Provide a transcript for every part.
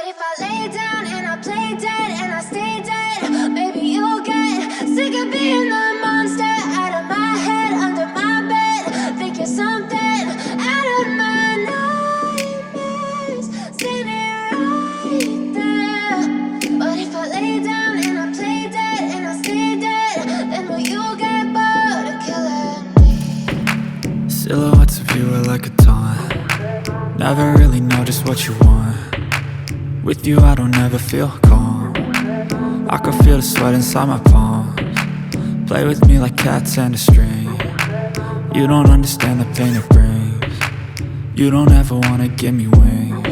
if I lay down and I play dead and I stay dead? Maybe you'll get sick of being the monster out of my head, under my bed. Think you're something out of my nightmares, standing right there. But if I lay down and I play dead and I stay dead, then will you get bored of killing me? Silhouettes of you are like a taunt. Never really know just what you want. With you I don't ever feel calm. I can feel the sweat inside my palms. Play with me like cats and a string. You don't understand the pain it brings. You don't ever wanna give me wings.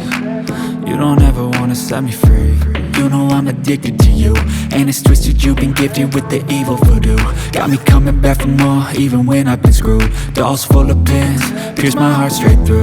You don't ever wanna set me free. You know I'm addicted to you, and it's twisted, you've been gifted with the evil voodoo. Got me coming back for more, even when I've been screwed. Dolls full of pins, pierce my heart straight through.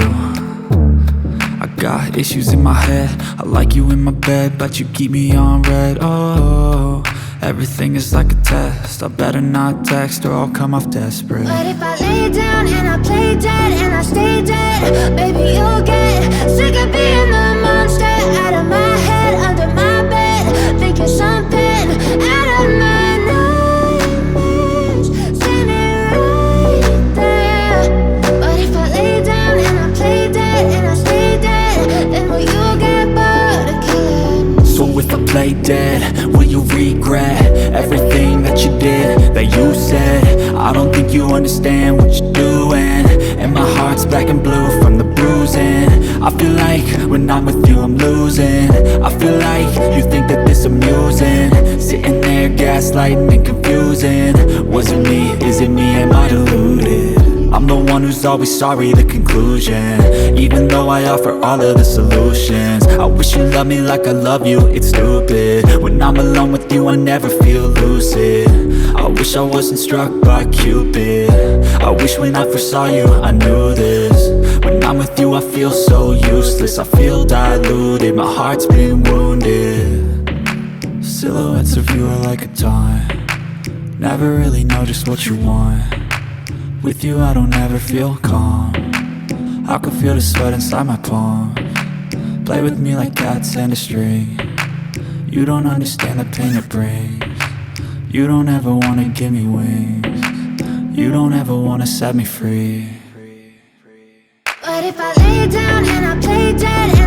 I got issues in my head, I like you in my bed, but you keep me on red. Oh, everything is like a test. I better not text or I'll come off desperate. But if I lay down and I play dead and I stay dead, baby you'll get sick of being the monster out of my head, under my bed. Think you're something out of my nightmares, standing right there. But if I lay down and I play dead and I stay dead, then will you get bored of killing me? So if I play dead, will you regret everything that you did, that you said? I don't think you understand what you're doing, and my heart's black and blue from the bruising. I feel like when I'm with you I'm losing. I feel like you think that this amusing, sitting there gaslighting and confusing. Was it me? Is it me? Am I deluded? I'm the one who's always sorry, the conclusion, even though I offer all of the solutions. I wish you loved me like I love you, it's stupid. When I'm alone with you I never feel lucid. I wish I wasn't struck by Cupid. I wish when I first saw you I knew this. When I'm with you I feel so useless, I feel diluted, my heart's been wounded. Silhouettes of you are like a taunt. Never really know just what you want. With you I don't ever feel calm. I can feel the sweat inside my palms. Play with me like cats and a string. You don't understand the pain it brings. You don't ever wanna give me wings. You don't ever wanna set me free. But if I lay down and I play dead